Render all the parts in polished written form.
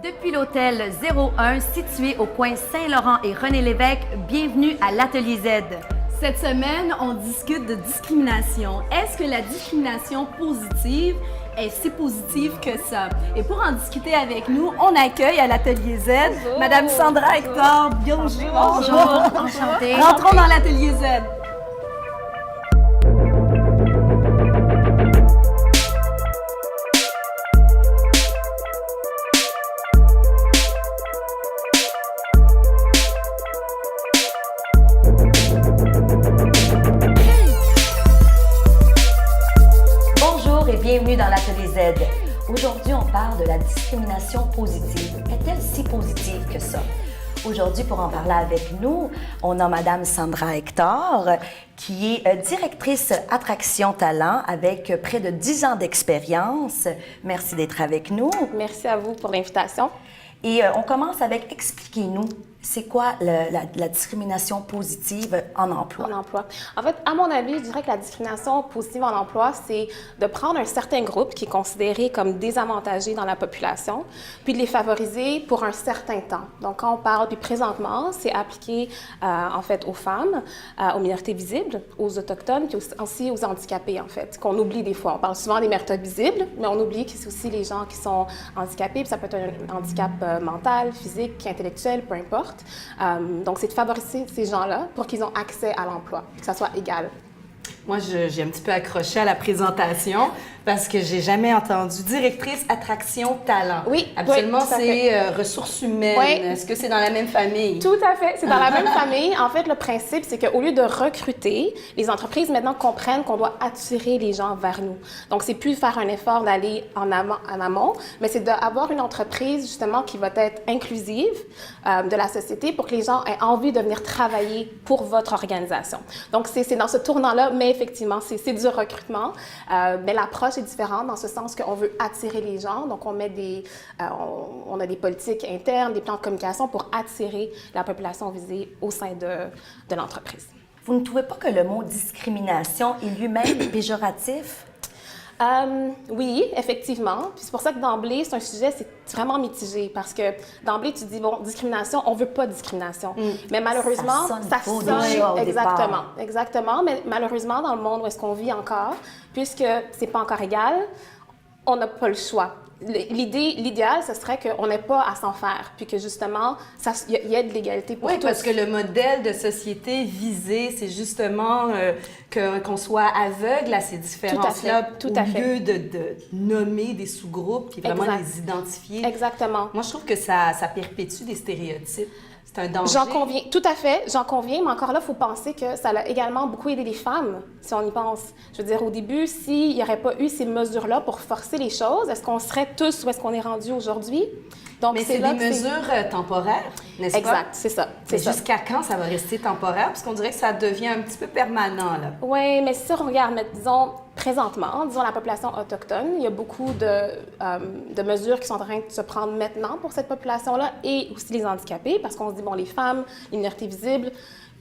Depuis l'hôtel 01 situé au coin Saint-Laurent et René-Lévesque, bienvenue à l'Atelier Z. Cette semaine, on discute de discrimination. Est-ce que la discrimination positive est si positive que ça? Et pour en discuter avec nous, on accueille à l'Atelier Z Madame Sandra Hector. Bonjour. Bonjour, enchantée. Rentrons dans l'Atelier Z. Bienvenue dans l'Atelier Z. Aujourd'hui, on parle de la discrimination positive. Est-elle si positive que ça? Aujourd'hui, pour en parler avec nous, on a Madame Sandra Hector, qui est directrice Attraction Talent avec près de 10 ans d'expérience. Merci d'être avec nous. Merci à vous pour l'invitation. Et on commence avec expliquez-nous, c'est quoi la discrimination positive en emploi? En emploi. En fait, à mon avis, je dirais que la discrimination positive en emploi, c'est de prendre un certain groupe qui est considéré comme désavantagé dans la population, puis de les favoriser pour un certain temps. Donc, quand on parle, puis présentement, c'est appliqué en fait aux femmes, aux minorités visibles, aux autochtones, puis aussi aux handicapés, en fait, qu'on oublie des fois. On parle souvent des minorités visibles, mais on oublie que c'est aussi les gens qui sont handicapés, puis ça peut être un handicap mental, physique, intellectuel, peu importe. Donc, c'est de favoriser ces gens-là pour qu'ils aient accès à l'emploi, que ça soit égal. Moi, j'ai un petit peu accroché à la présentation parce que j'ai jamais entendu directrice attraction talent. Oui, absolument, oui, c'est ressources humaines. Oui. Est-ce que c'est dans la même famille? Tout à fait, c'est dans la même famille. En fait, le principe, c'est qu'au lieu de recruter, les entreprises maintenant comprennent qu'on doit attirer les gens vers nous. Donc, c'est plus faire un effort d'aller en amont, mais c'est d'avoir une entreprise justement qui va être inclusive de la société pour que les gens aient envie de venir travailler pour votre organisation. Donc, c'est dans ce tournant-là, mais effectivement, c'est du recrutement, mais l'approche est différente dans ce sens qu'on veut attirer les gens. Donc, on a des politiques internes, des plans de communication pour attirer la population visée au sein de l'entreprise. Vous ne trouvez pas que le mot discrimination est lui-même péjoratif? Oui, effectivement. Puis c'est pour ça que d'emblée, c'est un sujet, c'est vraiment mitigé parce que d'emblée, tu dis, bon, discrimination, on veut pas de discrimination. Mais malheureusement, ça sonne exactement. Mais malheureusement, dans le monde où est-ce qu'on vit encore, puisque c'est pas encore égal, on n'a pas le choix. L'idéal, ce serait qu'on n'ait pas à s'en faire, puis que justement, il y ait de l'égalité pour tous. Oui, parce que le modèle de société visé, c'est justement qu'on soit aveugle à ces différences-là, au lieu de nommer des sous-groupes, puis vraiment les identifier. Exactement. Moi, je trouve que ça perpétue des stéréotypes. C'est un danger. J'en conviens, tout à fait, j'en conviens, mais encore là, il faut penser que ça a également beaucoup aidé les femmes, si on y pense. Je veux dire, au début, s'il n'y aurait pas eu ces mesures-là pour forcer les choses, est-ce qu'on serait tous où est-ce qu'on est rendu aujourd'hui? Donc, mais c'est des mesures temporaires, n'est-ce pas? Exact, c'est ça. Jusqu'à quand ça va rester temporaire? Parce qu'on dirait que ça devient un petit peu permanent, là. Oui, mais si on regarde, disons, présentement, disons la population autochtone, il y a beaucoup de mesures qui sont en train de se prendre maintenant pour cette population-là et aussi les handicapés, parce qu'on se dit, bon, les femmes, les minorités visibles,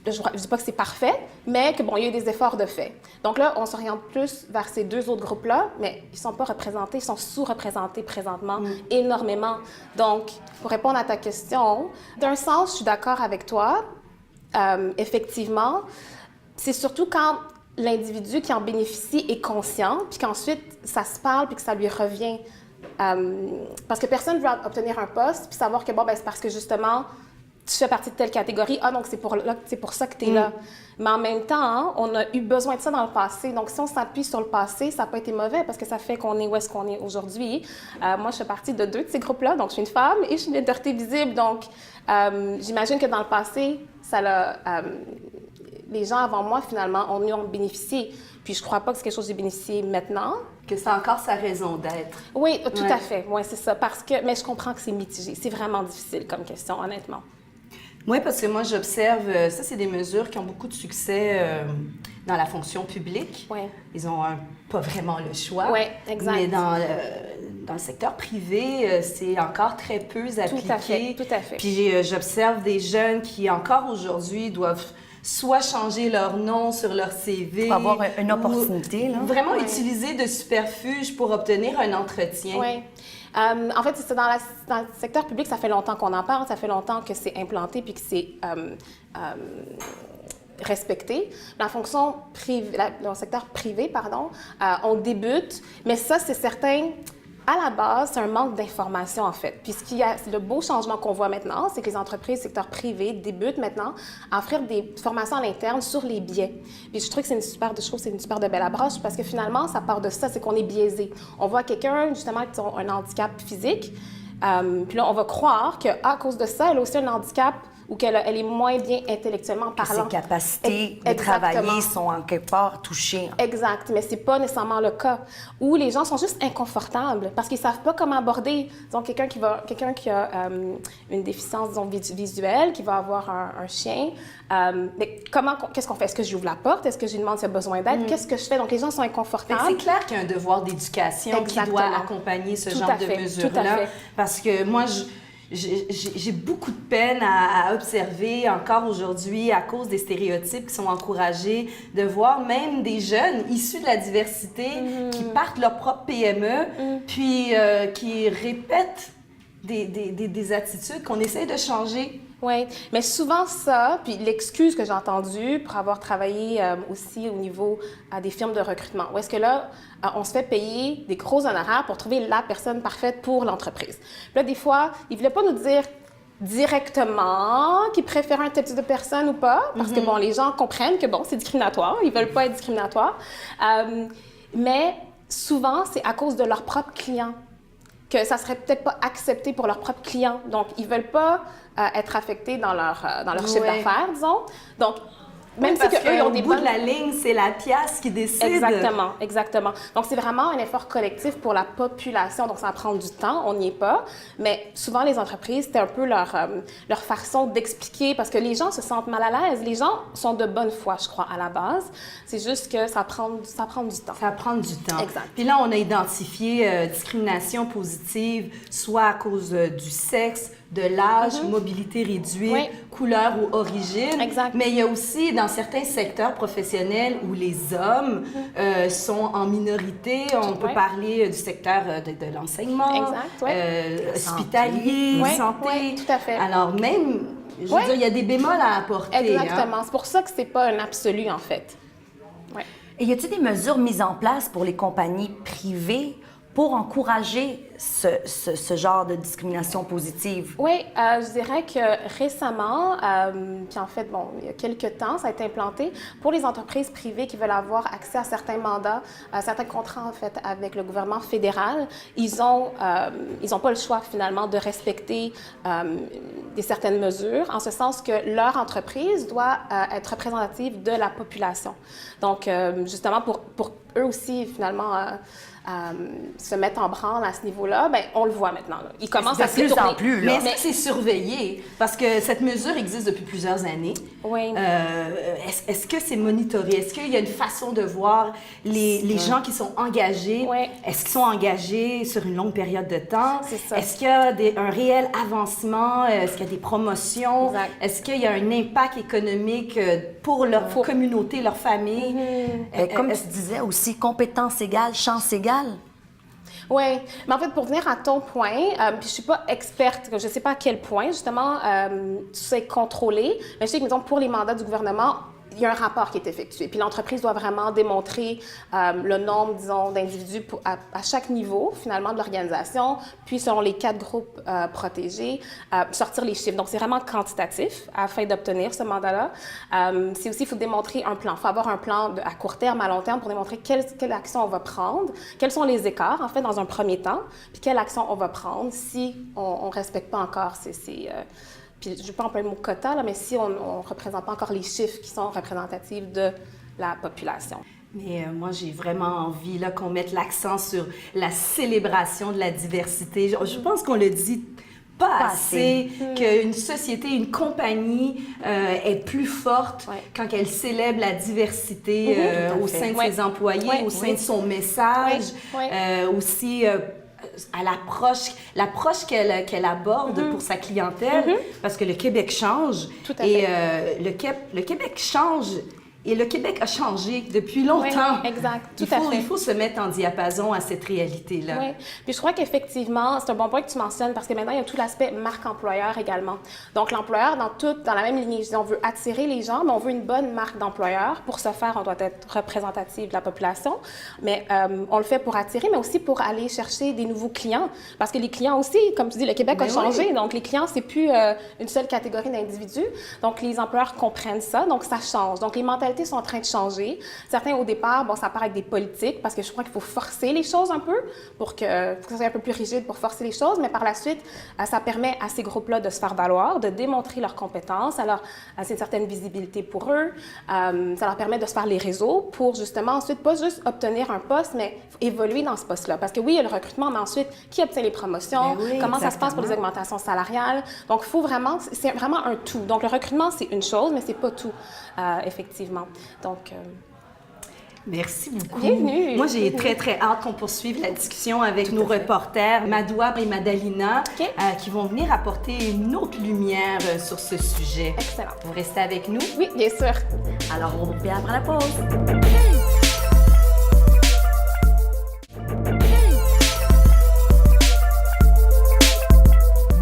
je ne dis pas que c'est parfait, mais que bon, il y a eu des efforts de fait. Donc là, on s'oriente plus vers ces deux autres groupes-là, mais ils ne sont pas représentés, ils sont sous-représentés présentement énormément. Donc, pour répondre à ta question, d'un sens, je suis d'accord avec toi. Effectivement, c'est surtout quand l'individu qui en bénéficie est conscient, puis qu'ensuite, ça se parle, puis que ça lui revient. Parce que personne ne veut obtenir un poste, puis savoir que, bon, ben, c'est parce que justement, tu fais partie de telle catégorie, donc c'est pour ça que tu es là. Mais en même temps, on a eu besoin de ça dans le passé. Donc, si on s'appuie sur le passé, ça n'a pas été mauvais parce que ça fait qu'on est où est-ce qu'on est aujourd'hui. Moi, je fais partie de 2 de ces groupes-là. Donc, je suis une femme et je suis une minorité visible. Donc, j'imagine que dans le passé, les gens avant moi, finalement, en ont bénéficié. Puis, je ne crois pas que c'est quelque chose que j'ai bénéficié maintenant. Que c'est encore sa raison d'être. Oui, tout à fait. Oui, c'est ça. Mais je comprends que c'est mitigé. C'est vraiment difficile comme question, honnêtement. Oui, parce que moi, j'observe, ça, c'est des mesures qui ont beaucoup de succès dans la fonction publique. Oui. Ils ont pas vraiment le choix. Oui, exact. Mais dans le secteur privé, c'est encore très peu appliqué. Tout à fait. Puis j'observe des jeunes qui, encore aujourd'hui, doivent soit changer leur nom sur leur CV. Pour avoir une opportunité, là. Vraiment utiliser de superfuge pour obtenir un entretien. Oui. En fait, c'est dans le secteur public, ça fait longtemps qu'on en parle, ça fait longtemps que c'est implanté puis que c'est respecté. Dans la fonction privée, dans le secteur privé, pardon, on débute, mais ça, c'est certain. À la base, c'est un manque d'information, en fait. Puis le beau changement qu'on voit maintenant, c'est que les entreprises du secteur privé débutent maintenant à offrir des formations à l'interne sur les biais. Puis je trouve que c'est une super de belle approche parce que finalement, ça part de ça, c'est qu'on est biaisé. On voit quelqu'un, justement, qui a un handicap physique, puis là, on va croire qu'à cause de ça, elle a aussi un handicap ou qu'elle est moins bien intellectuellement parlant. Ses capacités de travailler sont en quelque part touchées. Exact, mais c'est pas nécessairement le cas. Où les gens sont juste inconfortables parce qu'ils savent pas comment aborder. Disons, quelqu'un qui a une déficience, disons, visuelle, qui va avoir un chien. Mais qu'est-ce qu'on fait? Est-ce que j'ouvre la porte? Est-ce que je lui demande s'il a besoin d'aide? Qu'est-ce que je fais? Donc, les gens sont inconfortables. C'est clair qu'il y a un devoir d'éducation qui doit accompagner ce genre de mesures-là. Parce que moi, j'ai beaucoup de peine à observer encore aujourd'hui à cause des stéréotypes qui sont encouragés, de voir même des jeunes issus de la diversité qui partent leur propre PME, puis qui répètent des attitudes qu'on essaie de changer. Oui, mais souvent ça, puis l'excuse que j'ai entendue pour avoir travaillé aussi au niveau des firmes de recrutement, où est-ce que là, on se fait payer des gros honoraires pour trouver la personne parfaite pour l'entreprise. Puis là, des fois, ils ne voulaient pas nous dire directement qu'ils préféraient un tel type de personne ou pas, parce que, bon, les gens comprennent que, bon, c'est discriminatoire, ils ne veulent pas être discriminatoires, mais souvent, c'est à cause de leurs propres clients que ça serait peut-être pas accepté pour leurs propres clients. Donc, ils veulent pas être affectés dans leur chiffre d'affaires, disons. Donc, même si eux, ils ont des bout de la ligne, c'est la pièce qui décide. Exactement, exactement. Donc, c'est vraiment un effort collectif pour la population. Donc, ça va prendre du temps, on n'y est pas. Mais souvent, les entreprises, c'est un peu leur façon d'expliquer parce que les gens se sentent mal à l'aise. Les gens sont de bonne foi, je crois, à la base. C'est juste que ça prend du temps. Ça prend du temps. Exact. Puis là, on a identifié discrimination positive, soit à cause du sexe, de l'âge, mobilité réduite, couleur ou origine. Exact. Mais il y a aussi dans certains secteurs professionnels où les hommes sont en minorité. On peut parler du secteur de l'enseignement, hospitalier, santé. Oui, tout à fait. Alors même, je veux dire, il y a des bémols à apporter. Exactement. C'est pour ça que c'est pas un absolu, en fait. Ouais. Et y a-t-il des mesures mises en place pour les compagnies privées pour encourager ce genre de discrimination positive? Oui, je dirais que récemment, puis en fait, bon, il y a quelques temps, ça a été implanté pour les entreprises privées qui veulent avoir accès à certains mandats, à certains contrats, en fait, avec le gouvernement fédéral. Ils ont pas le choix, finalement, de respecter certaines mesures, en ce sens que leur entreprise doit être représentative de la population. Donc, justement, pour eux aussi, finalement, se mettre en branle à ce niveau-là, bien, on le voit maintenant. Là. Ils commencent à se de plus en plus. Là. Mais est-ce que c'est surveillé? Parce que cette mesure existe depuis plusieurs années. Oui. Est-ce que c'est monitoré? Est-ce qu'il y a une façon de voir les gens qui sont engagés? Oui. Est-ce qu'ils sont engagés sur une longue période de temps? C'est ça. Est-ce qu'il y a un réel avancement? Est-ce qu'il y a des promotions? Exact. Est-ce qu'il y a un impact économique pour leur communauté, leur famille? Comme tu disais aussi, compétences égales, chance égale. Oui, mais en fait, pour venir à ton point, puis je suis pas experte, je sais pas à quel point, justement, tout ça est contrôlé, mais je sais que, mettons, pour les mandats du gouvernement, il y a un rapport qui est effectué. Puis l'entreprise doit vraiment démontrer le nombre, disons, d'individus à chaque niveau, finalement, de l'organisation, puis selon les 4 groupes protégés, sortir les chiffres. Donc, c'est vraiment quantitatif afin d'obtenir ce mandat-là. C'est aussi, il faut démontrer un plan. Il faut avoir un plan à court terme, à long terme, pour démontrer quelle action on va prendre, quels sont les écarts, en fait, dans un premier temps, puis quelle action on va prendre si on ne respecte pas encore puis je ne vais pas employer le mot quota, là, mais si on ne représente pas encore les chiffres qui sont représentatifs de la population. Mais moi, j'ai vraiment envie là, qu'on mette l'accent sur la célébration de la diversité. Je pense qu'on le dit pas assez, qu'une société, une compagnie est plus forte quand elle célèbre la diversité au sein de ses employés, au sein de son message, aussi... à l'approche qu'elle aborde pour sa clientèle, parce que le Québec change. Tout à et fait. le Québec change Et le Québec a changé depuis longtemps. Oui, exact, tout à fait. Il faut se mettre en diapason à cette réalité-là. Oui, puis je crois qu'effectivement, c'est un bon point que tu mentionnes parce que maintenant, il y a tout l'aspect marque employeur également. Donc, l'employeur, dans la même lignée, je dis, on veut attirer les gens, mais on veut une bonne marque d'employeur. Pour ce faire, on doit être représentatif de la population, mais on le fait pour attirer, mais aussi pour aller chercher des nouveaux clients. Parce que les clients aussi, comme tu dis, le Québec a changé, donc les clients, c'est plus une seule catégorie d'individus. Donc, les employeurs comprennent ça, donc ça change. Donc, les mentalités sont en train de changer. Certains, au départ, ça part avec des politiques parce que je crois qu'il faut forcer les choses un peu pour que ça soit un peu plus rigide pour forcer les choses, mais par la suite, ça permet à ces groupes-là de se faire valoir, de démontrer leurs compétences. Alors, c'est une certaine visibilité pour eux. Ça leur permet de se faire les réseaux pour justement ensuite, pas juste obtenir un poste, mais évoluer dans ce poste-là. Parce que oui, il y a le recrutement, mais ensuite, qui obtient les promotions? Oui, comment ça se passe pour les augmentations salariales? Donc, il faut vraiment, c'est vraiment un tout. Donc, le recrutement, c'est une chose, mais c'est pas tout, effectivement. Donc, merci beaucoup. Bienvenue. Moi, j'ai très, très hâte qu'on poursuive la discussion avec nos reporters, Madoua et Madalina, qui vont venir apporter une autre lumière sur ce sujet. Excellent. Vous restez avec nous? Oui, bien sûr. Alors, on revient après la pause.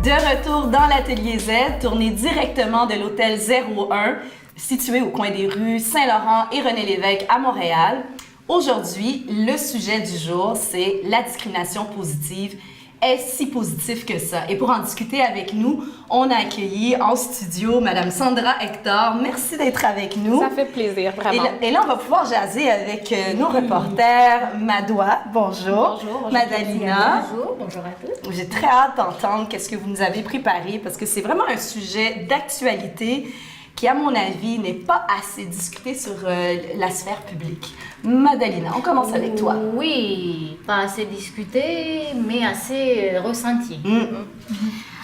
De retour dans l'Atelier Z, tourné directement de l'hôtel 01, situé au coin des rues Saint-Laurent et René-Lévesque à Montréal. Aujourd'hui, le sujet du jour, c'est la discrimination positive. Est-ce si positif que ça? Et pour en discuter avec nous, on a accueilli en studio Madame Sandra Hector. Merci d'être avec nous. Ça fait plaisir, vraiment. Et là, on va pouvoir jaser avec nos reporters. Madoua, bonjour. Bonjour. Madalina. Bonjour à tous. J'ai très hâte d'entendre qu'est-ce que vous nous avez préparé parce que c'est vraiment un sujet d'actualité qui, à mon avis, n'est pas assez discuté sur la sphère publique. Madalina, on commence avec toi. Oui, pas assez discuté, mais assez ressenti.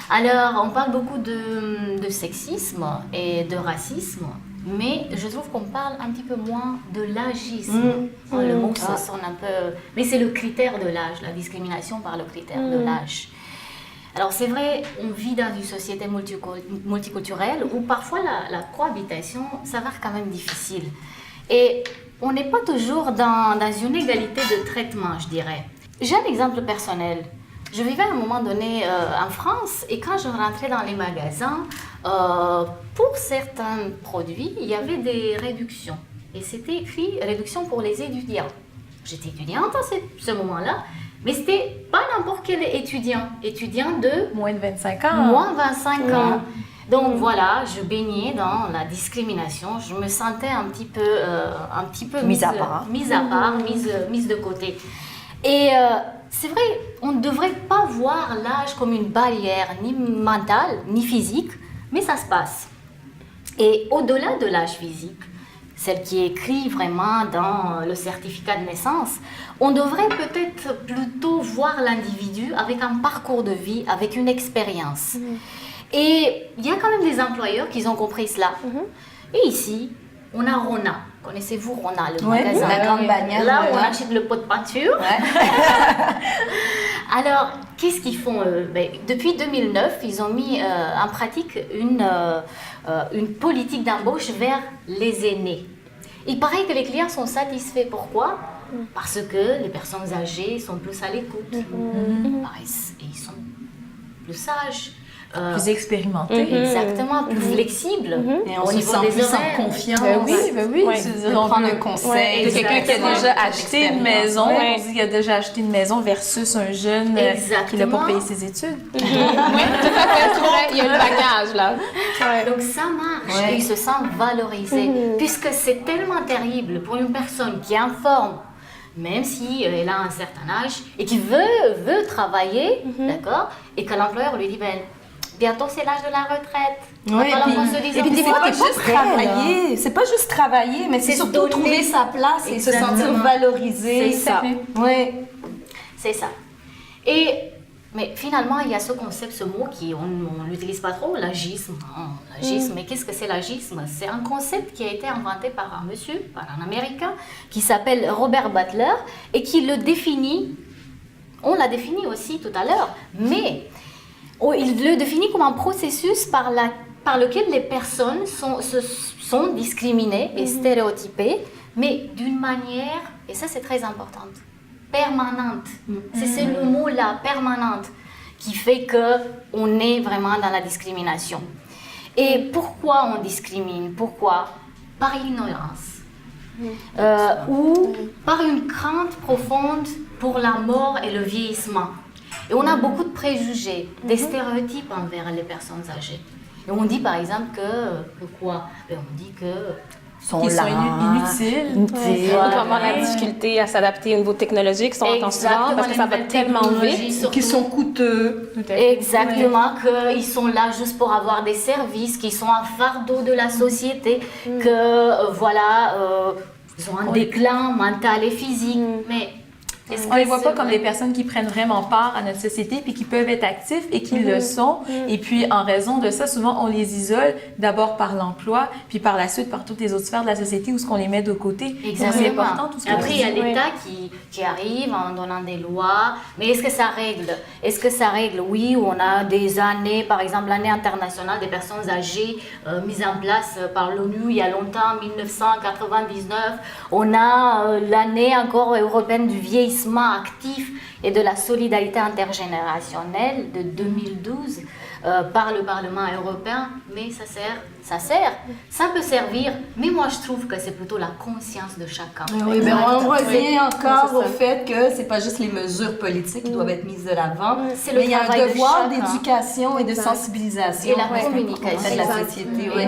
Alors, on parle beaucoup de sexisme et de racisme, mais je trouve qu'on parle un petit peu moins de l'agisme. Le mot, ça sonne un peu... Mais c'est le critère de l'âge, la discrimination par le critère de l'âge. Alors c'est vrai, on vit dans une société multiculturelle où parfois la cohabitation s'avère quand même difficile. Et on n'est pas toujours dans une égalité de traitement, je dirais. J'ai un exemple personnel. Je vivais à un moment donné en France et quand je rentrais dans les magasins, pour certains produits, il y avait des réductions. Et c'était écrit « réduction pour les étudiants ». J'étais étudiante à ce moment-là. Mais c'était pas n'importe quel étudiant de Moins de 25 ans. moins 25 ans. Donc voilà, je baignais dans la discrimination. Je me sentais un petit peu mise à part, mise de côté. Et c'est vrai, on ne devrait pas voir l'âge comme une barrière, ni mentale, ni physique, mais ça se passe. Et au-delà de l'âge physique, celle qui est écrite vraiment dans le certificat de naissance, on devrait peut-être plutôt voir l'individu avec un parcours de vie, avec une expérience. Et il y a quand même des employeurs qui ont compris cela. Et ici, on a Rona. Connaissez-vous Rona, le magasin? La grande bagnole. Là où on achète le pot de peinture. Alors, qu'est-ce qu'ils font? Depuis 2009, ils ont mis en pratique une politique d'embauche vers les aînés. Il paraît que les clients sont satisfaits. Pourquoi? Parce que les personnes âgées sont plus à l'écoute. Et ils sont plus sages. Plus expérimentés. Exactement, plus flexibles. Et on se sent plus en confiance. Oui. De prendre un conseil. De quelqu'un qui a déjà Exactement. acheté une maison, on dit qu'il a déjà acheté une maison versus un jeune qui n'a pas payé ses études. Oui, tout à fait, c'est vrai. Il y a le bagage, là. Donc ça marche, et ils se sentent valorisés, puisque c'est tellement terrible pour une personne qui est en forme, même si elle a un certain âge, et qui veut travailler, d'accord, et que l'employeur lui dit, bientôt c'est l'âge de la retraite. Et puis des fois, c'est pas juste travailler, mais c'est surtout donner. trouver sa place et se sentir Exactement. valorisé. C'est ça. Oui. C'est ça. Mais finalement, il y a ce concept, ce mot on ne l'utilise pas trop, l'agisme. L'agisme, mais qu'est-ce que c'est l'agisme? C'est un concept qui a été inventé par un monsieur, par un Américain, qui s'appelle Robert Butler, et qui le définit, on l'a défini aussi tout à l'heure, mais il le définit comme un processus par par lequel les personnes sont discriminées et stéréotypées, mais d'une manière, et ça c'est très important, permanente. C'est le mot là, permanente, qui fait qu'on est vraiment dans la discrimination. Et pourquoi on discrimine? Pourquoi? Par ignorance. Ou par une crainte profonde pour la mort et le vieillissement. Et on a beaucoup de préjugés, des stéréotypes envers les personnes âgées. Et on dit par exemple que quoi? On dit que qu'ils sont inutiles. Voilà. Vraiment la difficulté à s'adapter au niveau technologique, on entend souvent parce que ça va tellement vite. Qu'ils sont coûteux. Exactement, qu'ils sont là juste pour avoir des services, qu'ils sont un fardeau de la société, que ils ont un déclin mental et physique. Mais on ne les voit pas comme des personnes qui prennent vraiment part à notre société puis qui peuvent être actifs et qui le sont. Et puis, en raison de ça, souvent, on les isole d'abord par l'emploi, puis par la suite par toutes les autres sphères de la société où ce qu'on les met de côté. Exactement. C'est important, tout ce que Après, il y a l'État qui arrive en donnant des lois. Mais est-ce que ça règle? Est-ce que ça règle? Oui, on a des années, par exemple, l'année internationale des personnes âgées mise en place par l'ONU il y a longtemps, 1999. On a l'année encore européenne du vieillissement actif et de la solidarité intergénérationnelle de 2012 par le Parlement européen, mais ça peut servir, mais moi je trouve que c'est plutôt la conscience de chacun. Oui, mais on revient encore au fait que c'est pas juste les mesures politiques qui doivent être mises de l'avant, C'est le mais il y a un travail de devoir chacun. d'éducation et de sensibilisation Et la communication. de la société. Oui.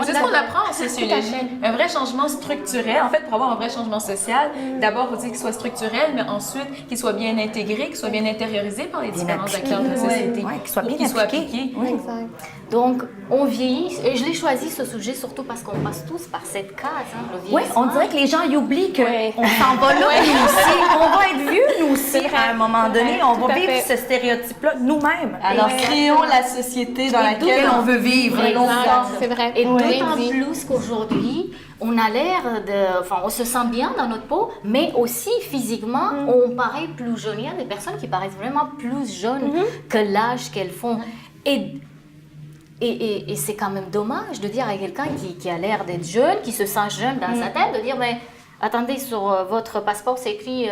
C'est ce qu'on apprend en sociologie. Un vrai changement structurel, en fait, pour avoir un vrai changement social, d'abord, il faut dire qu'il soit structurel, mais ensuite qu'il soit bien intégré, qu'il soit bien intériorisé par les différents acteurs de la société. Qu'il soit bien appliqué. Exact. Donc, on vieillit, et je l'ai choisi ce sujet surtout parce qu'on passe tous par cette case, le Oui, vieillissement. on dirait que les gens ils oublient qu'on Oui. s'en va là, nous aussi. On va être vieux, nous aussi, vrai. à un moment donné. On Tout va à vivre fait. ce stéréotype-là nous-mêmes. Alors, créons la société dans laquelle on veut vivre longtemps. C'est vrai. Et Oui. d'autant plus qu'aujourd'hui, on a l'air on se sent bien dans notre peau, mais aussi physiquement, on paraît plus jeune. Il y a des personnes qui paraissent vraiment plus jeunes que l'âge qu'elles font. Et c'est quand même dommage de dire à quelqu'un qui a l'air d'être jeune, qui se sent jeune dans sa tête, de dire, mais attendez, sur votre passeport, c'est écrit...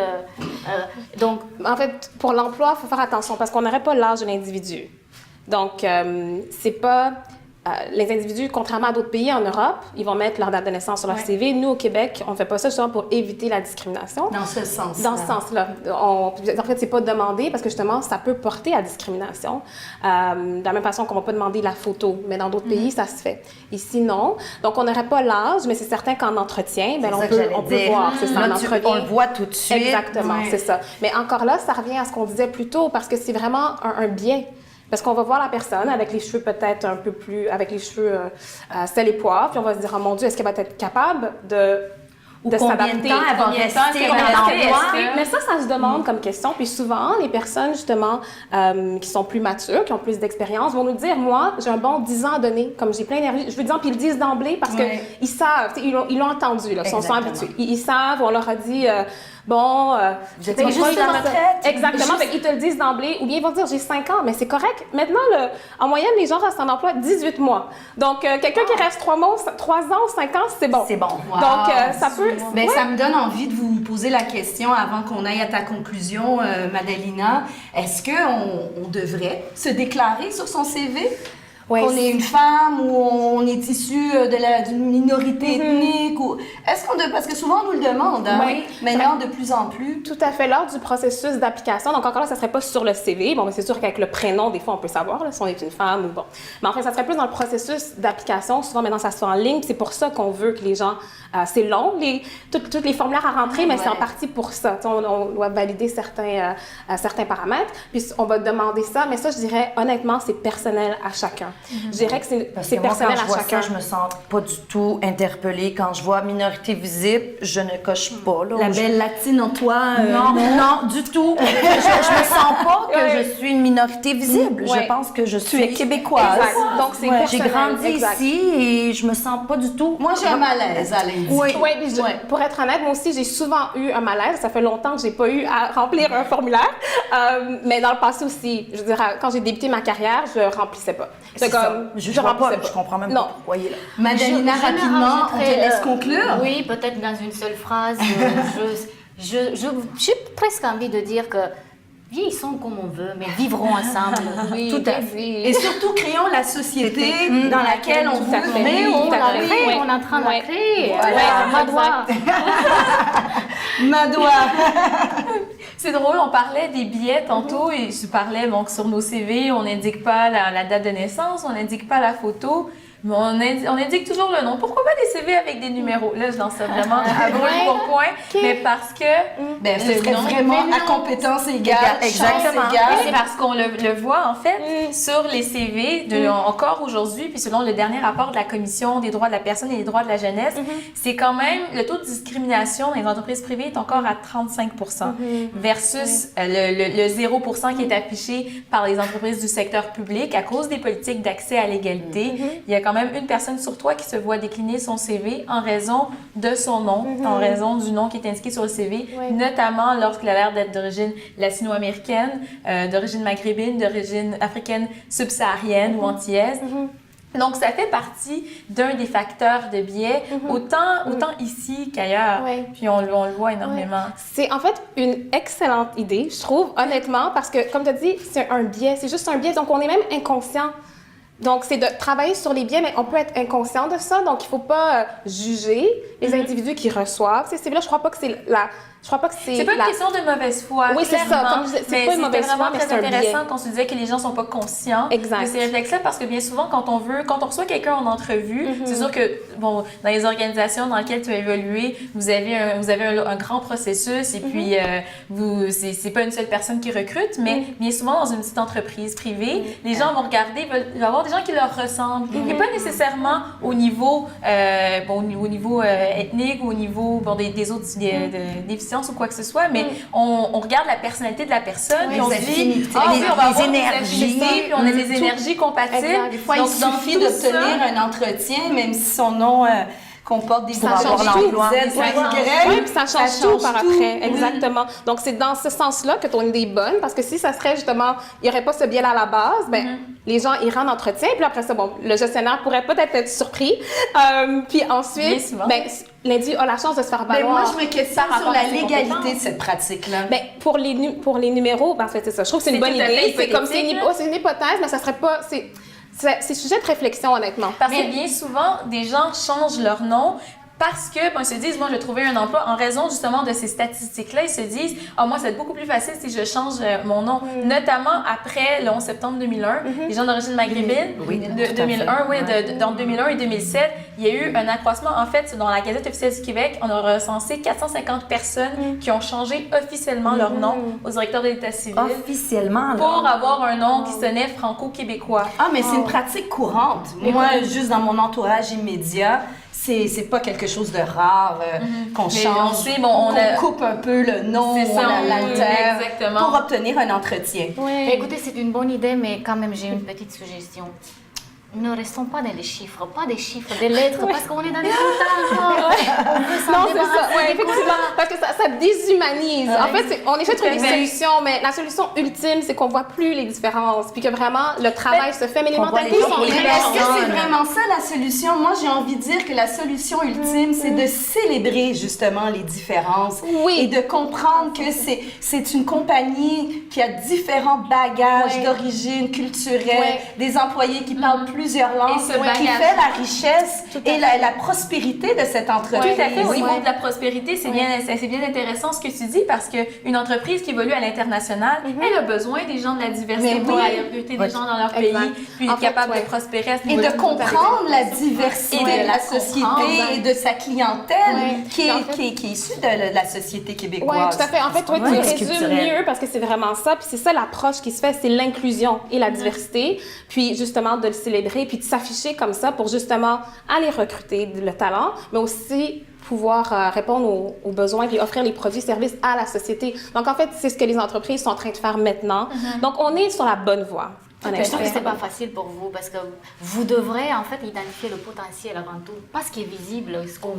donc, En fait, pour l'emploi, il faut faire attention parce qu'on n'aurait pas l'âge de l'individu. Donc, c'est pas... les individus, contrairement à d'autres pays en Europe, ils vont mettre leur date de naissance sur leur CV. Nous, au Québec, on ne fait pas ça justement pour éviter la discrimination. Dans ce sens. Dans ce sens-là. En fait, c'est pas demandé parce que justement, ça peut porter à discrimination. De la même façon qu'on va pas demander la photo, mais dans d'autres pays, ça se fait. Ici, non. Donc, on n'aurait pas l'âge, mais c'est certain qu'en entretien, ben, on peut voir. C'est ça, en entretien. On le voit tout de suite. Exactement, c'est ça. Mais encore là, ça revient à ce qu'on disait plus tôt parce que c'est vraiment un biais. Parce qu'on va voir la personne avec les cheveux peut-être un peu plus... avec les cheveux sel et poivre, puis on va se dire, oh mon Dieu, est-ce qu'elle va être capable de Combien de temps elle va rester dans l'emploi? Mais ça se demande comme question. Puis souvent, les personnes, justement, qui sont plus matures, qui ont plus d'expérience, vont nous dire, moi, j'ai un bon 10 ans à donner, comme j'ai plein d'énergie. Je veux dire, puis ils le disent d'emblée parce qu'ils savent, ils l'ont entendu, là, ils sont habitués. Ils savent, on leur a dit... vous êtes juste de la retraite. Exactement, ils te le disent d'emblée. Ou bien ils vont dire, j'ai 5 ans, mais c'est correct. Maintenant, en moyenne, les gens restent en emploi 18 mois. Donc, quelqu'un qui reste 3 ans, 5 ans, c'est bon. C'est bon. Wow. Donc, ça peut... Mais ça me donne envie de vous poser la question avant qu'on aille à ta conclusion, Madalina. Est-ce qu'on devrait se déclarer sur son CV? Oui, qu'on est une femme ou on est issu d'une minorité ethnique ou est-ce qu'on parce que souvent on nous le demande maintenant de plus en plus. Tout à fait, lors du processus d'application. Donc encore là, ça serait pas sur le CV. Bon, mais c'est sûr qu'avec le prénom, des fois, on peut savoir là, si on est une femme ou bon. Mais en fait, ça serait plus dans le processus d'application. Souvent, maintenant, ça se fait en ligne. C'est pour ça qu'on veut que les gens... c'est long, tous les formulaires à rentrer, mais c'est en partie pour ça. On doit valider certains paramètres, puis on va demander ça. Mais ça, je dirais, honnêtement, c'est personnel à chacun. Je dirais que c'est personnel à chacun. Ça, je me sens pas du tout interpellée. Quand je vois minorité visible, je ne coche pas. Là, La belle latine en toi. Non, du tout. Je me sens pas que je suis une minorité visible. Je pense que je suis québécoise. Exact. Donc, c'est J'ai personnel. grandi Exact. ici et je me sens pas du tout. Moi, j'ai un malaise à l'indiquer. Oui, puis pour être honnête, moi aussi, j'ai souvent eu un malaise. Ça fait longtemps que j'ai pas eu à remplir un formulaire. Mais dans le passé aussi, je veux dire, quand j'ai débuté ma carrière, je remplissais pas. Je C'est comme, Je vois pas, je comprends même non. pas pourquoi il est là. Madalina, Je rapidement, on te rajouterais, laisse conclure. Oui, peut-être dans une seule phrase. J'ai presque envie de dire que vieillissons comme on veut, mais vivrons ensemble. Oui, Tout à fait. Et surtout, créons la société dans laquelle on Tout à veut. fait. Mais on Tout à la fait. crée, Ouais. on est en train de la Ouais. créer. Voilà, Madoua. Madoua. C'est drôle, on parlait des billets tantôt et je parlais donc sur nos CV, on n'indique pas la date de naissance, on n'indique pas la photo, mais on indique toujours le nom. Pourquoi pas des CV avec des numéros? Là, je lance ça vraiment à brûle pour point, mais parce que Ben, ce le serait nom- vraiment mais à non. compétence égale, Exactement. chance égale. C'est parce qu'on le voit en fait sur les CV encore aujourd'hui, puis selon le dernier rapport de la Commission des droits de la personne et des droits de la jeunesse, c'est quand même le taux de discrimination dans les entreprises privées est encore à 35% versus le 0% qui est affiché par les entreprises du secteur public à cause des politiques d'accès à l'égalité. Il y a quand même une personne sur trois qui se voit décliner son CV en raison de son nom, en raison du nom qui est indiqué sur le CV, notamment lorsqu'il a l'air d'être d'origine latino-américaine, d'origine maghrébine, d'origine africaine subsaharienne ou antillaise. Donc, ça fait partie d'un des facteurs de biais, autant ici qu'ailleurs. Ouais. Puis on le voit énormément. C'est en fait une excellente idée, je trouve, honnêtement, parce que, comme tu as dit, c'est un biais, c'est juste un biais, donc on est même inconscient. Donc, c'est de travailler sur les biais, mais on peut être inconscient de ça, donc il ne faut pas juger les individus qui reçoivent ces CV-là. Je crois pas que c'est la... Je crois pas que C'est pas une question de mauvaise foi. Oui, c'est ça. clairement. Comme je disais, c'est Mais pas une mauvaise c'était vraiment foi, mais très c'est un intéressant biais. qu'on se disait que les gens sont pas conscients Exact. de ces réflexes-là parce que bien souvent, quand on reçoit quelqu'un en entrevue, c'est sûr que, bon, dans les organisations dans lesquelles tu as évolué, vous avez un grand processus et puis c'est pas une seule personne qui recrute, mais bien souvent, dans une petite entreprise privée, les gens vont regarder, il va y avoir des gens qui leur ressemblent. Et pas nécessairement au niveau, au niveau ethnique ou au niveau des autres déficiences ou quoi que ce soit, mais on regarde la personnalité de la personne, puis on se dit, affinités, oui, on va avoir des énergies. affinités, puis on a des énergies compatibles. Exact. Des fois, Donc, il dans suffit tout d'obtenir ça- un entretien, même si son nom comporte des Ça pour change avoir tout. l'emploi. Ouais. Oui, puis ça change tout par tout. après. Exactement. Donc, c'est dans ce sens-là que ton idée est bonne, parce que si ça serait justement, il n'y aurait pas ce biais-là à la base, ben, les gens iraient en entretien, puis après ça, bon, le gestionnaire pourrait peut-être être surpris. Puis Bien ensuite, souvent. ben, l'individu a la chance de se faire Mais valoir. moi, je me questionne par sur rapport à la ses légalité compétences. de cette pratique-là. Ben, pour les numéros, ben, en fait, c'est ça. Je trouve que c'est une C'est bonne tout à fait idée. C'est comme c'est hypothétique, là. c'est une hypothèse, mais ça serait pas. C'est sujet de réflexion, honnêtement. Parce que bien souvent, des gens changent leur nom parce que, ils se disent, moi, je vais trouver un emploi en raison justement de ces statistiques-là. Ils se disent, moi, ça va être beaucoup plus facile si je change mon nom. Notamment après le 11 septembre 2001, les gens d'origine maghrébine, Oui, de tout à 2001, fait. oui, entre 2001 et 2007, il y a eu un accroissement. En fait, dans la Gazette officielle du Québec, on a recensé 450 personnes qui ont changé officiellement leur nom au directeur de l'État civil Officiellement, là. pour avoir un nom qui sonnait franco-québécois. Ah, mais c'est une pratique courante. Moi, juste dans mon entourage immédiat, c'est pas quelque chose de rare qu'on Mais change, on sait, bon, on a- coupe un peu le nom, C'est ça, on l'altère exactement. pour obtenir un entretien. Mais écoutez, c'est une bonne idée, mais quand même, j'ai une petite suggestion. Ne restons pas dans les chiffres, pas des chiffres, des lettres, parce qu'on est dans les comptages. Non, c'est ça. Oui, effectivement. Parce que ça déshumanise. En fait, on essaie de trouver des solutions, mais la solution ultime, c'est qu'on voit plus les différences, puis que vraiment, le travail se fait, mais les qu'on voit mentalités les sont gens Mais qui très est-ce que c'est personne. vraiment ça la solution? Moi, j'ai envie de dire que la solution ultime, c'est de célébrer justement les différences Oui. et de comprendre que c'est une compagnie qui a différents bagages Ouais. d'origine culturelle, Ouais. des employés qui parlent plusieurs langues, Et ce qui bagage. fait la richesse et la prospérité de cette entreprise. Tout à fait. Au niveau Ouais. de la prospérité, c'est bien intéressant ce que tu dis parce qu'une entreprise qui évolue à l'international, elle a besoin des gens de la diversité Mais pour oui. aller recruter des gens dans leur pays, Exact. puis En être fait, capable ouais. de prospérer à ce Et niveau-là. de comprendre la diversité Et de de la la société comprendre. et de sa clientèle Ouais. qui, Et en est, fait- qui est issue de la société québécoise. Oui, tout à fait. En fait, toi, Ouais, tu c'est résumes culturel. mieux parce que c'est vraiment ça. Puis c'est ça l'approche qui se fait, c'est l'inclusion et la diversité. Puis justement, de le célébrer, puis de s'afficher comme ça pour justement aller recruter le talent, mais aussi pouvoir répondre aux besoins puis offrir les produits et services à la société. Donc, en fait, c'est ce que les entreprises sont en train de faire maintenant. Donc, on est sur la bonne voie. Je trouve que honnêtement. c'est pas facile pour vous parce que vous devrez en fait identifier le potentiel avant tout, pas ce qui est visible, ce qu'on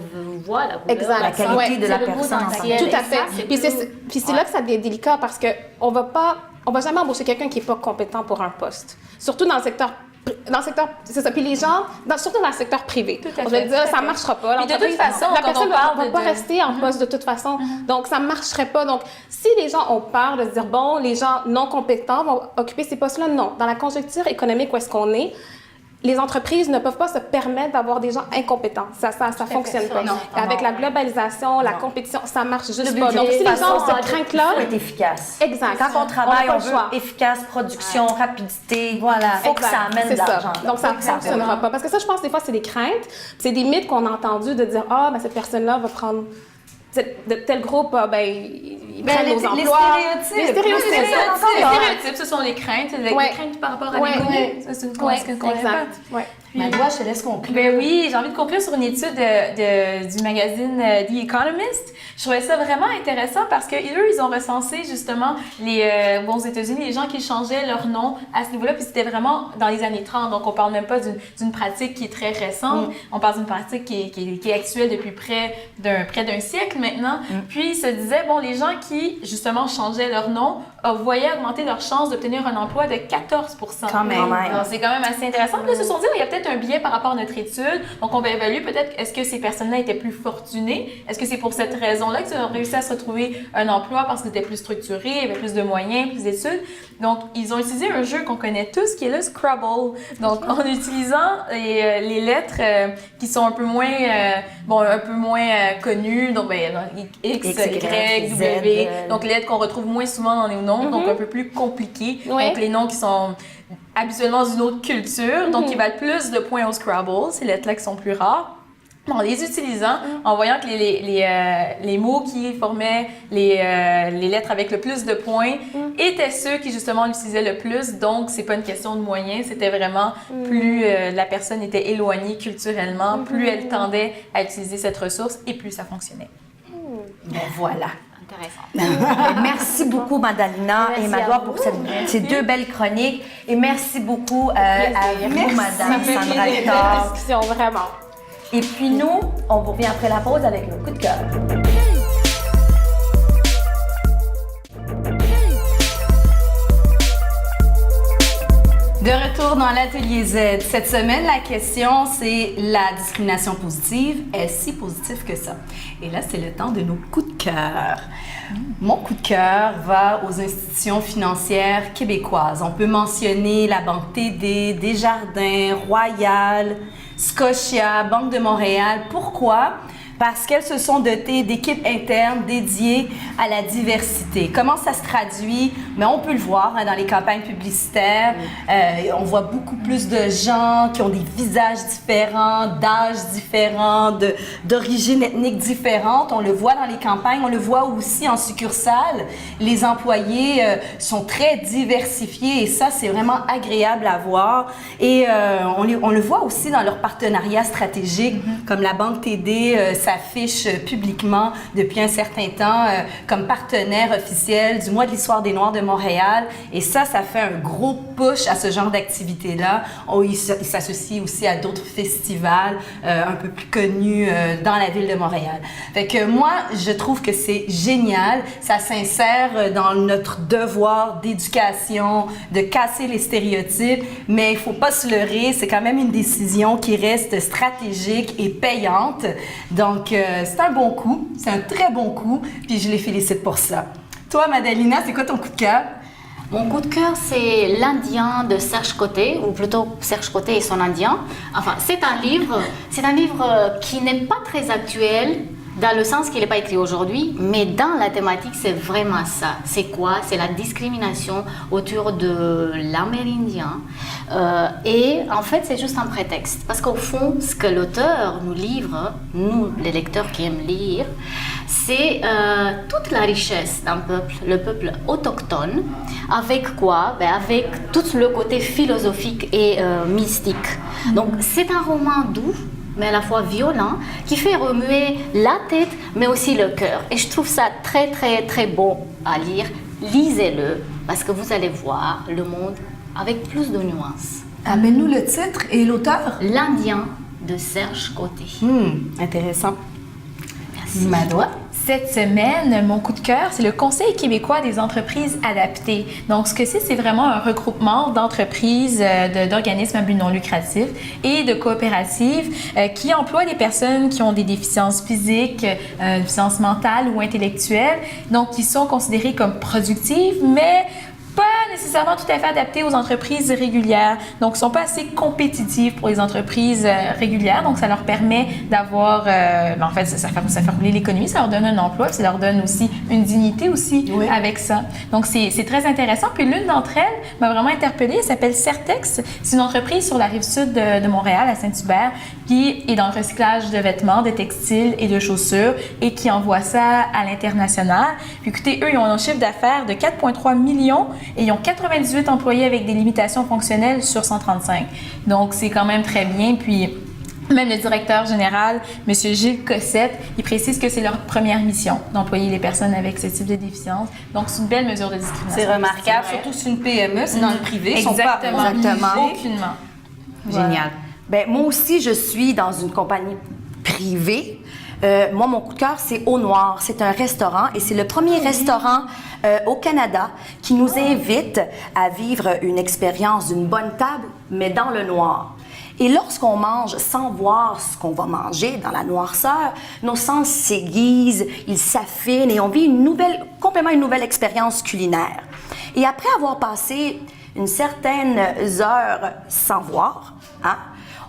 voit, la couleur, Exact. La qualité Ouais, de la c'est le personne. potentiel. Tout à Et ça, fait. c'est Puis plus- c'est là que ça devient délicat parce que on va jamais embaucher quelqu'un qui est pas compétent pour un poste. Surtout dans le secteur dans le secteur, c'est ça. Puis les gens, surtout dans le secteur privé, Tout à on va fait, dire, tout à ça fait. ne marchera pas. Puis de toute façon, la quand personne on parle ne va pas de- rester en poste de toute façon. Donc, ça ne marcherait pas. Donc, si les gens ont peur de se dire, bon, les gens non compétents vont occuper ces postes-là, non. Dans la conjoncture économique où est-ce qu'on est, les entreprises ne peuvent pas se permettre d'avoir des gens incompétents. Ça fonctionne pas. Non. Avec la globalisation, la compétition, ça marche juste Le pas. budget, Donc, si les de gens ont façon, cette crainte-là, il faut être efficace. exact. Quand on travaille, n'a pas on le veut choix. efficace, production, rapidité. Voilà. Faut que ça Exact, amène de c'est ça. l'argent. Donc, ça ne Faut que ça fonctionnera pas. Parce que ça, je pense, des fois, c'est des craintes. C'est des mythes qu'on a entendus de dire, ah, ben, cette personne-là va prendre de tel groupe, ben, ils prennent nos emplois. Les stéréotypes. Les stéréotypes. Les ça. stéréotypes, ce sont les craintes, les Ouais. craintes par rapport à Ouais. l'inconnu. Ça, c'est une Ouais, croyance qu'on exact. répète. Ouais. Madoua, je te laisse conclure. Ben oui, j'ai envie de conclure sur une étude du magazine The Economist. Je trouvais ça vraiment intéressant parce que eux, ils ont recensé justement aux États-Unis, les gens qui changeaient leur nom à ce niveau-là, puis c'était vraiment dans les années 30. Donc, on parle même pas d'une pratique qui est très récente. On parle d'une pratique qui est actuelle depuis près d'un siècle maintenant. Puis, ils se disaient, bon, les gens qui, justement, changeaient leur nom voyaient augmenter leur chance d'obtenir un emploi de 14%. Quand même. Donc, c'est quand même assez intéressant. Puis là, ils se sont dit, il y a peut-être un biais par rapport à notre étude. Donc, on va évaluer peut-être, est-ce que ces personnes-là étaient plus fortunées? Est-ce que c'est pour cette raison-là qu'ils ont réussi à se retrouver un emploi parce qu'ils étaient plus structurés, il y avait plus de moyens, plus d'études? Donc, ils ont utilisé un jeu qu'on connaît tous, qui est le Scrabble. Donc, en utilisant les lettres qui sont un peu moins, connues, donc, X, Y, W, donc les lettres qu'on retrouve moins souvent dans les noms, donc un peu plus compliquées. Ouais. Donc, les noms qui sont habituellement d'une autre culture, donc qui valent plus de points au Scrabble, ces lettres-là qui sont plus rares. En les utilisant, en voyant que les mots qui formaient les lettres avec le plus de points étaient ceux qui justement l'utilisaient le plus. Donc, c'est pas une question de moyens, c'était vraiment plus la personne était éloignée culturellement, plus elle tendait à utiliser cette ressource et plus ça fonctionnait. Ben voilà. Intéressant. Merci beaucoup, Madalina et Madoua, pour ces deux belles chroniques. Et merci beaucoup à vous, Madame Ça fait Sandra plaisir. Hector. Belle discussion, vraiment. Et puis nous, on vous revient après la pause avec nos coups de cœur. De retour dans l'Atelier Z. Cette semaine, la question, c'est la discrimination positive. Est-ce si positif que ça? Et là, c'est le temps de nos coups de cœur. Mon coup de cœur va aux institutions financières québécoises. On peut mentionner la Banque TD, Desjardins, Royal, Scotia, Banque de Montréal. Pourquoi? Parce qu'elles se sont dotées d'équipes internes dédiées à la diversité. Comment ça se traduit? Mais on peut le voir dans les campagnes publicitaires. On voit beaucoup plus de gens qui ont des visages différents, d'âges différents, d'origines ethniques différentes. On le voit dans les campagnes, on le voit aussi en succursale. Les employés sont très diversifiés et ça, c'est vraiment agréable à voir. Et on le voit aussi dans leurs partenariats stratégiques, comme la Banque TD s'affiche publiquement depuis un certain temps comme partenaire officiel du Mois de l'Histoire des Noirs de Montréal. Et ça fait un gros push à ce genre d'activité-là. Il s'associe aussi à d'autres festivals un peu plus connus dans la ville de Montréal. Fait que moi, je trouve que c'est génial. Ça s'insère dans notre devoir d'éducation, de casser les stéréotypes, mais il faut pas se leurrer, c'est quand même une décision qui reste stratégique et payante. Donc, c'est un bon coup, c'est un très bon coup, puis je les félicite pour ça. Toi, Madalina, c'est quoi ton coup de cœur? Mon coup de cœur, c'est l'Indien de Serge Côté, ou plutôt Serge Côté et son Indien. Enfin, c'est un livre qui n'est pas très actuel, dans le sens qu'il n'est pas écrit aujourd'hui, mais dans la thématique, c'est vraiment ça. C'est quoi? C'est la discrimination autour de l'Amérindien. Et en fait, c'est juste un prétexte. Parce qu'au fond, ce que l'auteur nous livre, nous, les lecteurs qui aiment lire, c'est toute la richesse d'un peuple, le peuple autochtone. Avec quoi? Avec tout le côté philosophique et mystique. Donc, c'est un roman doux, mais à la fois violent, qui fait remuer la tête, mais aussi le cœur. Et je trouve ça très, très, très beau à lire. Lisez-le, parce que vous allez voir le monde avec plus de nuances. Amène-nous le titre et l'auteur. L'Indien de Serge Côté. Intéressant. Merci. Madoua? Cette semaine, mon coup de cœur, c'est le Conseil québécois des entreprises adaptées. Donc, ce que c'est vraiment un regroupement d'entreprises, d'organismes à but non lucratif et de coopératives qui emploient des personnes qui ont des déficiences physiques, déficiences mentales ou intellectuelles, donc qui sont considérées comme productives, mais pas nécessairement tout à fait adaptées aux entreprises régulières. Donc, ne sont pas assez compétitives pour les entreprises régulières. Donc, ça leur permet d'avoir... en fait, ça fait rouler l'économie, ça leur donne un emploi, ça leur donne aussi une dignité aussi avec ça. Donc, c'est très intéressant. Puis, l'une d'entre elles m'a vraiment interpellée. Elle s'appelle Certex. C'est une entreprise sur la rive sud de Montréal, à Saint-Hubert, qui est dans le recyclage de vêtements, de textiles et de chaussures et qui envoie ça à l'international. Puis, écoutez, eux, ils ont un chiffre d'affaires de 4,3 millions et ils ont 98 employés avec des limitations fonctionnelles sur 135. Donc, c'est quand même très bien. Puis, même le directeur général, M. Gilles Cossette, il précise que c'est leur première mission d'employer les personnes avec ce type de déficience. Donc, c'est une belle mesure de discrimination. C'est remarquable, surtout si c'est une PME, c'est dans le privé. Ils sont pas Aucunement. Génial. Ben, moi aussi, je suis dans une compagnie privée. Moi, mon coup de cœur, c'est Au Noir. C'est un restaurant et c'est le premier restaurant au Canada qui nous invite à vivre une expérience d'une bonne table, mais dans le noir. Et lorsqu'on mange sans voir ce qu'on va manger dans la noirceur, nos sens s'aiguisent, ils s'affinent et on vit complètement une nouvelle expérience culinaire. Et après avoir passé une certaine heure sans voir,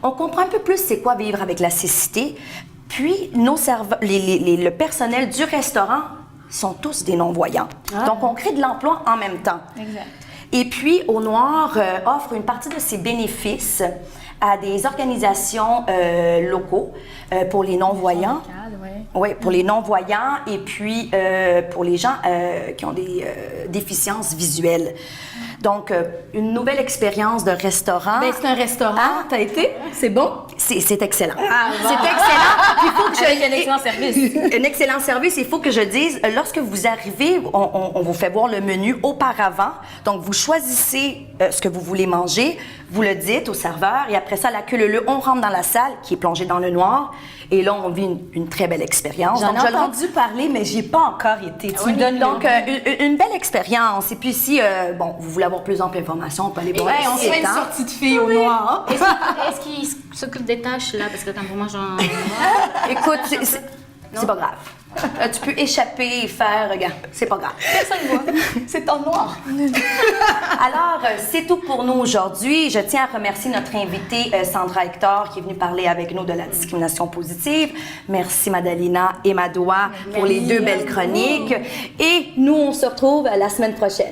on comprend un peu plus c'est quoi vivre avec la cécité. Puis, le personnel du restaurant sont tous des non-voyants. Donc, on crée de l'emploi en même temps. Exact. Et puis, Au Noir offre une partie de ses bénéfices à des organisations locaux pour les non-voyants. Oui, pour les non-voyants et puis pour les gens qui ont des déficiences visuelles. Donc, une nouvelle expérience de restaurant. Ben, c'est un restaurant. T'as été? C'est bon? C'est excellent. C'est excellent. Il faut que Avec un excellent service. Un excellent service. Il faut que je dise, lorsque vous arrivez, on vous fait voir le menu auparavant. Donc, vous choisissez ce que vous voulez manger, vous le dites au serveur et après ça, la queue leu, on rentre dans la salle qui est plongée dans le noir et là, on vit une très belle expérience. J'en ai entendu parler, mais j'ai pas encore été. Tu me donnes donc, une belle expérience. Et puis si, vous voulez avoir plus d'informations, on peut aller voir on se fait une sortie de filles Au Noir. Est-ce qu'il s'occupe des tâches là? Parce que quand moi j'en. Écoute, c'est pas grave. Tu peux échapper et faire, regarde, c'est pas grave. Personne ne voit. C'est en noir. Alors, c'est tout pour nous aujourd'hui. Je tiens à remercier notre invitée Sandra Hector qui est venue parler avec nous de la discrimination positive. Merci Madalina et Madoua pour les deux belles chroniques. Et nous, on se retrouve la semaine prochaine.